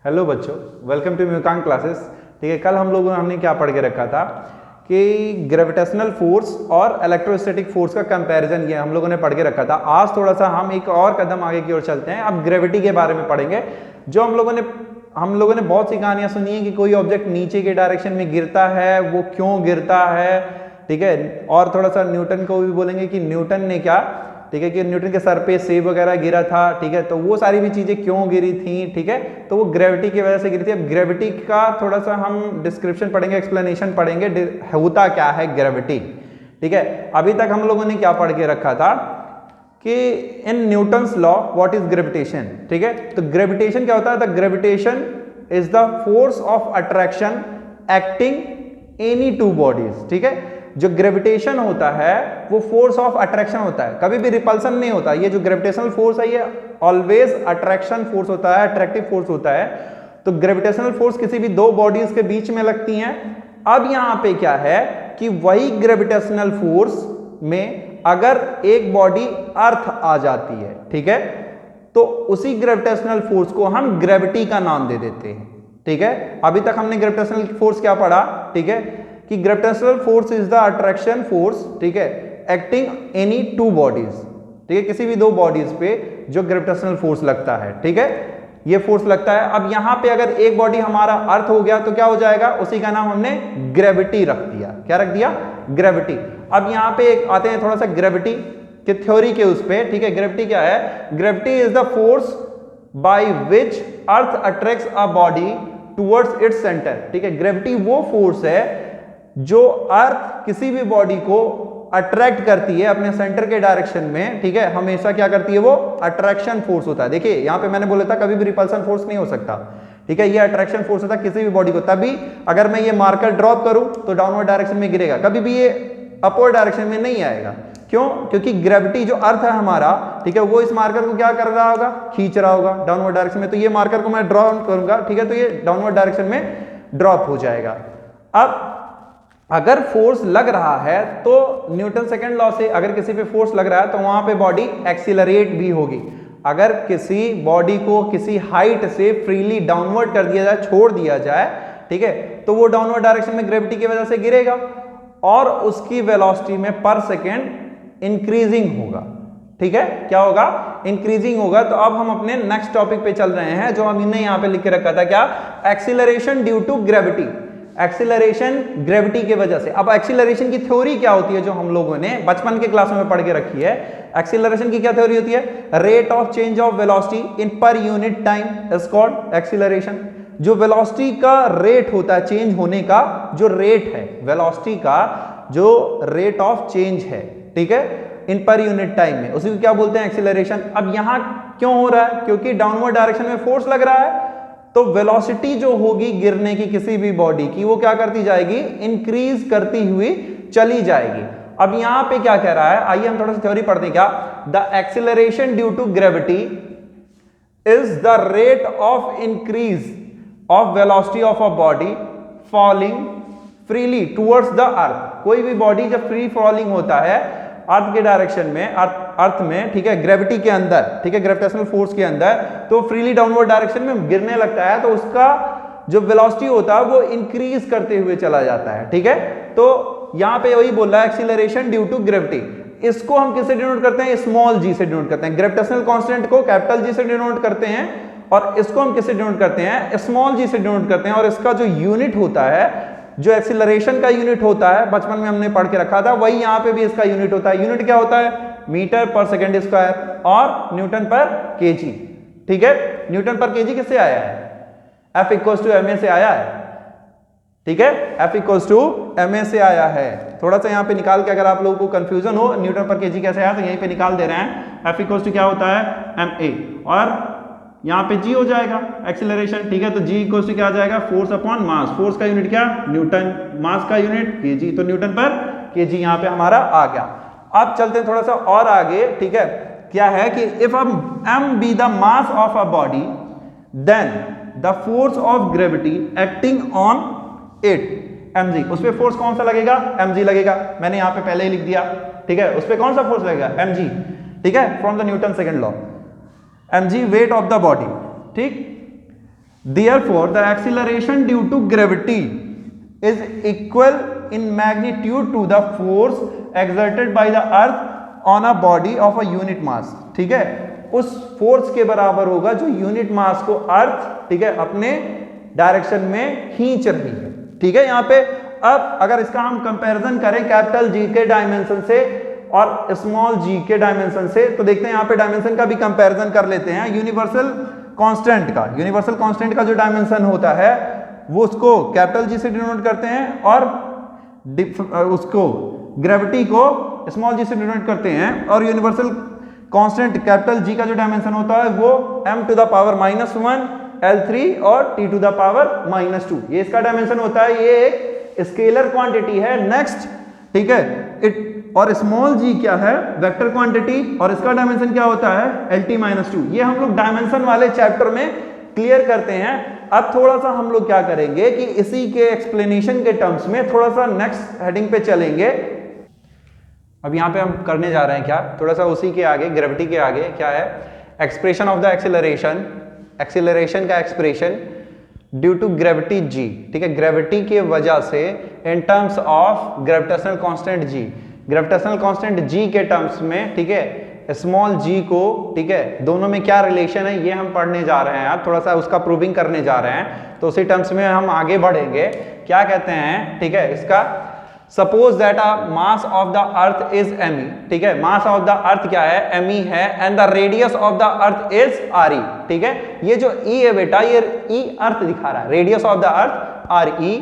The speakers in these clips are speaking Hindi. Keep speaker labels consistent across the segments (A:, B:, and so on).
A: हेलो बच्चों, वेलकम टू म्यूकांग क्लासेस। ठीक है, कल हमने क्या पढ़ के रखा था कि ग्रेविटेशनल फोर्स और इलेक्ट्रोस्टैटिक फोर्स का कंपैरिजन ये हम लोगों ने पढ़ के रखा था। आज थोड़ा सा हम एक और कदम आगे की ओर चलते हैं। अब ग्रेविटी के बारे में पढ़ेंगे। जो हम लोगों ने बहुत सी कहानियां सुनी है कि कोई ऑब्जेक्ट नीचे के डायरेक्शन में गिरता है, वो क्यों गिरता है। ठीक है, और थोड़ा सा न्यूटन को भी बोलेंगे कि न्यूटन ने क्या, ठीक है, कि न्यूटन के सर पे सेब वगैरह गिरा था। ठीक है, तो वो सारी भी चीजें क्यों गिरी थी। ठीक है, तो वो ग्रेविटी की वजह से गिरी थी। अब ग्रेविटी का थोड़ा सा हम डिस्क्रिप्शन पढ़ेंगे, एक्सप्लेनेशन पढ़ेंगे, होता क्या है ग्रेविटी। ठीक है, अभी तक हम लोगों ने क्या पढ़ के रखा था कि in Newton's law what is gravitation. ठीक है, तो ग्रेविटेशन क्या होता है? The gravitation is the force of attraction acting any two bodies. ठीक है, जो ग्रेविटेशन होता है वो फोर्स ऑफ अट्रैक्शन होता है, कभी भी रिपल्सन नहीं होता। ये जो ग्रेविटेशनल फोर्स है ये ऑलवेज अट्रैक्शन फोर्स होता है, अट्रैक्टिव फोर्स होता है। तो ग्रेविटेशनल फोर्स किसी भी दो बॉडीज के बीच में लगती हैं। अब यहां पे क्या है कि वही ग्रेविटेशनल फोर्स में अगर एक बॉडी अर्थ आ जाती है, ठीक है, तो उसी ग्रेविटेशनल फोर्स को हम ग्रेविटी का नाम दे देते हैं। ठीक है, अभी तक हमने ग्रेविटेशनल फोर्स क्या पढ़ा, ठीक है, कि gravitational force is the attraction force, ठीक है, एक्टिंग एनी टू बॉडीज। ठीक है, किसी भी दो बॉडीज पे जो ग्रेविटेशनल फोर्स लगता है, ठीक है, ये फोर्स लगता है। अब यहां पे अगर एक बॉडी हमारा अर्थ हो गया तो क्या हो जाएगा? उसी का नाम हमने ग्रेविटी रख दिया। क्या रख दिया? ग्रेविटी। अब यहां पे एक आते हैं थोड़ा सा ग्रेविटी की थ्योरी के उस पे। ठीक है, ग्रेविटी क्या है? Gravity is the force by which earth attracts a body towards it's centre. ठीक है, ग्रेविटी वो फोर्स है जो अर्थ किसी भी बॉडी को अट्रैक्ट करती है अपने सेंटर के डायरेक्शन में। ठीक है, हमेशा क्या करती है? वो अट्रैक्शन फोर्स होता है। देखिए यहां पे मैंने बोला था कभी भी रिपल्सन फोर्स नहीं हो सकता। ठीक है, ये अट्रैक्शन फोर्स होता है किसी भी बॉडी को। तभी अगर मैं ये मार्कर ड्रॉप करूं तो डाउनवर्ड डायरेक्शन में गिरेगा, कभी भी ये अपवर्ड डायरेक्शन में नहीं आएगा। क्यों? क्योंकि ग्रेविटी जो अर्थ है हमारा, ठीक है, वो इस मार्कर को क्या कर रहा होगा? खींच रहा होगा डाउनवर्ड डायरेक्शन में। तो ये मार्कर को मैं ड्रॉ करूंगा, ठीक है, तो ये डाउनवर्ड डायरेक्शन में ड्रॉप हो जाएगा। अब अगर फोर्स लग रहा है तो न्यूटन सेकंड लॉ से अगर किसी पे फोर्स लग रहा है तो वहां पे बॉडी एक्सीलरेट भी होगी। अगर किसी बॉडी को किसी हाइट से फ्रीली डाउनवर्ड कर दिया जाए, छोड़ दिया जाए, ठीक है, तो वो डाउनवर्ड डायरेक्शन में ग्रेविटी की वजह से गिरेगा और उसकी वेलोसिटी में पर सेकेंड इंक्रीजिंग होगा। ठीक है, क्या होगा? इंक्रीजिंग होगा। तो अब हम अपने नेक्स्ट टॉपिक पे चल रहे हैं जो हमने यहां पे लिख के रखा था। क्या? Acceleration due to gravity. Acceleration gravity की वजह से। अब एक्सीलरेशन की थ्योरी क्या होती है जो हम लोगों ने बचपन के क्लासों में पढ़ के रखी है? एक्सीलरेशन की क्या थ्योरी होती है? Rate of change of velocity in per unit time is called acceleration. जो वेलोसिटी का रेट होता है, चेंज होने का जो रेट है, वेलोसिटी का जो रेट ऑफ चेंज है, ठीक है, इन पर यूनिट टाइम में, उसी को क्या बोलते हैं? एक्सीलरेशन। अब यहां क्यों हो रहा है? क्योंकि डाउनवर्ड डायरेक्शन में फोर्स लग रहा है, तो वेलोसिटी जो होगी गिरने की किसी भी बॉडी की, वो क्या करती जाएगी? इंक्रीज करती हुई चली जाएगी। अब यहां पे क्या कह रहा है? आइए हम थोड़ा सा थ्योरी पढ़ते हैं। क्या? The acceleration due to gravity is the rate of increase of velocity of a body falling freely towards the earth. कोई भी बॉडी जब फ्री फॉलिंग होता है अर्थ के डायरेक्शन में, अर्थ में, ठीक है, ग्रेविटी के अंदर, ठीक है, ग्रेविटेशनल फोर्स के अंदर, तो फ्रीली डाउनवर्ड डायरेक्शन में गिरने लगता है, तो उसका जो वेलोसिटी होता है वो इंक्रीज करते हुए चला जाता है। ठीक है, तो यहां पे वही बोल रहा है एक्सीलरेशन ड्यू टू ग्रेविटी। इसको हम किससे डिनोट करते हैं? स्मॉल जी से डिनोट करते हैं। ग्रेविटेशनल कांस्टेंट को कैपिटल जी से डिनोट करते हैं और इसको हम किससे डिनोट करते हैं? स्मॉल जी से डिनोट करते हैं। और इसका जो यूनिट होता है, जो एक्सीलरेशन का यूनिट होता है, बचपन में हमने पढ़ के रखा था, वही यहां पे भी इसका यूनिट होता है। यूनिट क्या होता है? मीटर पर सेकंड स्क्वायर और न्यूटन पर केजी। ठीक है, न्यूटन पर केजी किससे आया है? F इक्वल्स टू ma से आया है। ठीक है, F इक्वल्स टू ma से आया है। थोड़ा सा यहां पे निकाल के, अगर आप लोगों को कंफ्यूजन हो न्यूटन पर केजी कैसे आया, तो यहीं पे निकाल दे रहे हैं। F इक्वल्स टू क्या होता है? ma, और यहां पे g हो जाएगा एक्सीलरेशन। ठीक है, तो g इक्वल्स टू क्या आ जाएगा? Force upon mass. फोर्स का यूनिट क्या? न्यूटन। मास का यूनिट केजी, तो न्यूटन पर केजी यहां पे हमारा आ गया। अब चलते हैं थोड़ा सा और आगे। ठीक है, क्या है कि if m be the mass of a body then the force of gravity acting on it mg। उस पे फोर्स कौन सा लगेगा? mg लगेगा। मैंने यहां पे पहले ही लिख दिया। ठीक है, उस पे कौन सा फोर्स लगेगा? mg। ठीक है, from the Newton second law, mg weight of the body. ठीक, Therefore, the acceleration due to gravity is equal in magnitude to the force exerted by the earth on a body of a unit mass। ठीक है, उस फोर्स के बराबर होगा जो यूनिट मास को अर्थ, ठीक है, अपने डायरेक्शन में खींच रही है। ठीक है, यहां पे अब अगर इसका हम कंपैरिजन करें कैपिटल जी के डायमेंशन से और स्मॉल जी के डायमेंशन से, तो देखते हैं यहां पे डायमेंशन का भी कंपैरिजन कर लेते हैं। यूनिवर्सल कांस्टेंट का जो डायमेंशन होता है वो उसको कैपिटल जी से डिनोट करते हैं और उसको ग्रेविटी को स्मॉल जी से डिनोट करते हैं। और यूनिवर्सल कांस्टेंट कैपिटल जी का जो डायमेंशन होता है वो m to the power -1 L3 और t टू द पावर -2, ये इसका डायमेंशन होता है। ये एक स्केलर क्वांटिटी है। नेक्स्ट, ठीक है, और स्मॉल जी क्या है, वेक्टर क्वांटिटी, और इसका डायमेंशन क्या होता है LT-2। ये हम लोग डायमेंशन वाले चैप्टर में क्लियर करते हैं। अब थोड़ा सा हम लोग क्या करेंगे कि इसी के एक्सप्लेनेशन के टर्म्स में थोड़ा सा नेक्स्ट हेडिंग पे चलेंगे। अब यहां पे हम करने जा रहे हैं क्या, थोड़ा सा उसी के आगे, ग्रेविटी के आगे क्या है, एक्सप्रेशन ऑफ द एक्सेलरेशन का expression due to gravity G. ठीक है, ग्रेविटी की वजह से in terms of gravitational constant ji, gravitational constant जी के टर्म्स में, ठीक है, स्मॉल जी को, ठीक है, दोनों में क्या रिलेशन है ये हम पढ़ने जा रहे हैं। आप थोड़ा सा उसका प्रूविंग करने जा रहे हैं, तो उसी टर्म्स में हम आगे बढ़ेंगे। क्या कहते हैं, ठीक है, इसका suppose that a mass of the earth is M E. ठीक है, मास ऑफ द अर्थ क्या है, एम ई है, and the radius of the earth is R E. ठीक है, ये जो ई है बेटा, ये ई अर्थ दिखा रहा है, radius of the earth R E.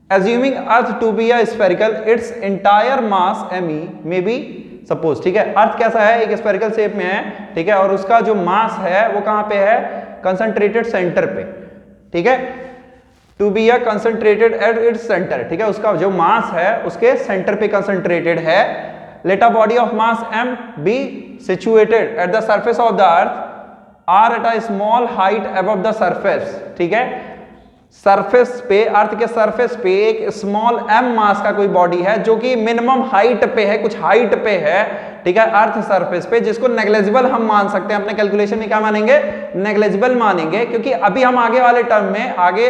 A: assuming earth to be a spherical, its entire mass me may be suppose। ठीक है, अर्थ कैसा है, एक स्फेरिकल शेप में है, ठीक है, और उसका जो मास है वो कहां पे है, कंसंट्रेटेड सेंटर पे। ठीक है, to be a concentrated at its centre. ठीक है, उसका जो मास है उसके सेंटर पे कंसंट्रेटेड है। Let a body of mass m be situated at the surface of the earth or at a small height above the surface. ठीक है, सरफेस पे, अर्थ के सरफेस पे एक स्मॉल m मास का कोई बॉडी है जो कि मिनिमम हाइट पे है, कुछ हाइट पे है। ठीक है, अर्थ सरफेस पे, जिसको नेग्लिजिबल हम मान सकते हैं, अपने कैलकुलेशन में क्या मानेंगे, नेग्लिजिबल मानेंगे, क्योंकि अभी हम आगे वाले टर्म में, आगे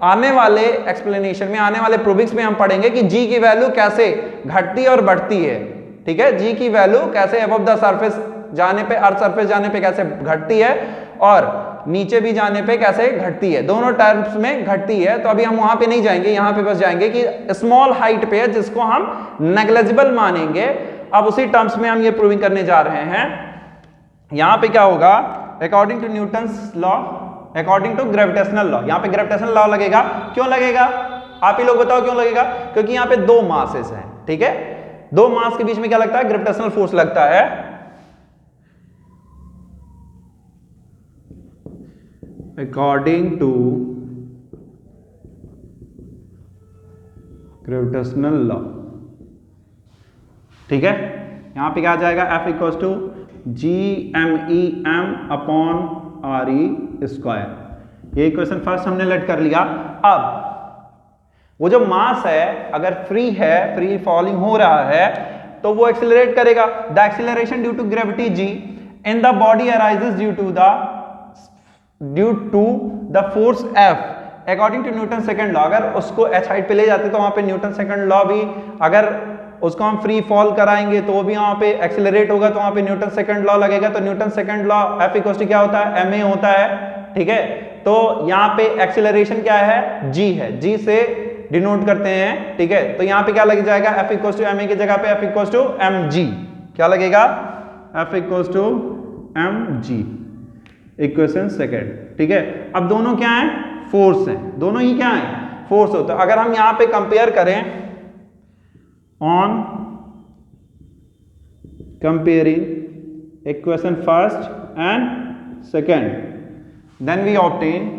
A: आने वाले एक्सप्लेनेशन में, आने वाले प्रूविंग्स में हम पढ़ेंगे कि जी की वैल्यू कैसे घटती और बढ़ती है। ठीक है, जी की वैल्यू कैसे अबव द सरफेस जाने पे, अर्थ सरफेस जाने पे कैसे घटती है और नीचे भी जाने पे कैसे घटती है, दोनों टर्म्स में घटती है। तो अभी हम वहां पे नहीं जाएंगे, यहां पे बस जाएंगे कि स्मॉल हाइट पे है जिसको हम नेग्लिजिबल मानेंगे। अब उसी टर्म्स में हम ये प्रूविंग करने जा रहे हैं। यहां पे क्या होगा, according to Newton's law, according to gravitational law, यहां पे ग्रेविटेशनल लॉ लगेगा। क्यों लगेगा, आप ही लोग बताओ क्यों लगेगा, क्योंकि यहां पे दो मासेस हैं। ठीक है, दो मास के बीच में क्या लगता है, ग्रेविटेशनल फोर्स लगता है। according to gravitational law। ठीक है, यहां पे क्या आ जाएगा, F equals to GMEM upon RE square. ये इक्वेशन फर्स्ट हमने लेट कर लिया। अब वो जो मास है अगर फ्री है, फ्री फॉलिंग हो रहा है, तो वो एक्सेलरेट करेगा। The acceleration due to gravity G in the body arises due to the force F according to Newton second law. अगर उसको h हाइट पे ले जाते तो वहां पे न्यूटन सेकंड लॉ भी, अगर उसको हम फ्री फॉल कराएंगे तो वो भी वहां पे एक्सेलरेट होगा, तो वहां पे न्यूटन सेकंड लॉ लगेगा। तो Newton second law F equals to क्या होता है, ma होता है। ठीक है, तो यहाँ पे एक्सेलरेशन क्या है, g है, g से डिनोट करते हैं। ठीक है, तो यहाँ पे क्या लग जाएगा, F इक्वल्स टू ma की जगह पे F इक्वल्स टू mg, क्या लगेगा, F equals to mg, equation second. ठीक है, अब दोनों क्या हैं, फोर्स हैं, दोनों ही क्या हैं, फोर्स होता है। अगर हम यहां पे कंपेयर करें, on comparing equation first and second, then we obtain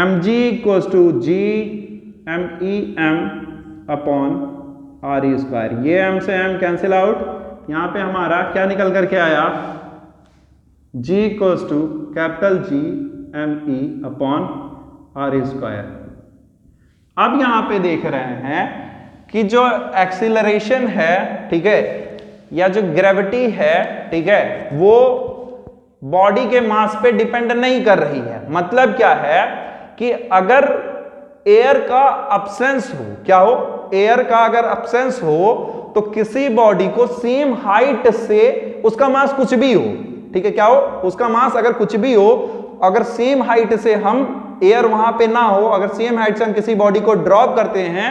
A: mg equals to GMEM upon RE square. ये m से m कैंसिल आउट, यहां पे हमारा क्या निकल करके आया, G equals to capital GME upon RE square. अब यहां पे देख रहे हैं कि जो एक्सीलरेशन है, ठीक है, या जो ग्रेविटी है, ठीक है, वो बॉडी के मास पे डिपेंड नहीं कर रही है। मतलब क्या है कि अगर एयर का अब्सेंस हो, क्या हो, एयर का अगर अब्सेंस हो तो किसी बॉडी को सेम हाइट से उसका मास कुछ भी हो, ठीक है, क्या हो, उसका मास अगर कुछ भी हो, अगर सेम हाइट से हम एयर वहां पे ना हो, अगर सेम हाइट से हम किसी बॉडी को ड्रॉप करते हैं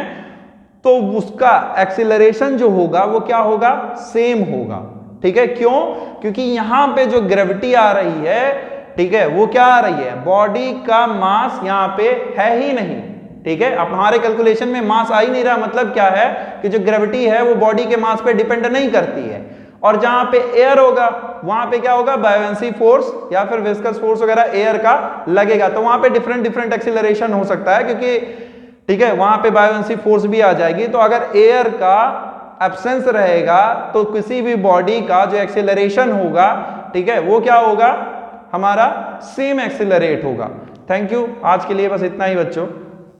A: तो उसका एक्सीलरेशन जो होगा वो क्या होगा, सेम होगा। ठीक है, क्यों, क्योंकि यहां पे जो ग्रेविटी आ रही है, ठीक है, वो क्या आ रही है, बॉडी का मास यहां पे है ही नहीं। ठीक है, अब हमारे कैलकुलेशन में मास आ ही नहीं रहा, मतलब क्या है कि जो ग्रेविटी है वो बॉडी के मास पे डिपेंड नहीं करती है। और जहां पे एयर होगा वहां पे क्या होगा, बायोएंसी फोर्स या फिर विस्कस फोर्स वगैरह एयर का लगेगा, तो वहां पे डिफरेंट डिफरेंट एक्सीलरेशन हो सकता है, क्योंकि ठीक है वहां पे बायोएंसी फोर्स भी आ जाएगी। तो अगर एयर का एब्सेंस रहेगा तो किसी भी बॉडी का जो एक्सीलरेशन होगा, ठीक है, वो क्या होगा, हमारा सेम एक्सीलरेट होगा। थैंक यू, आज के लिए बस इतना ही बच्चों।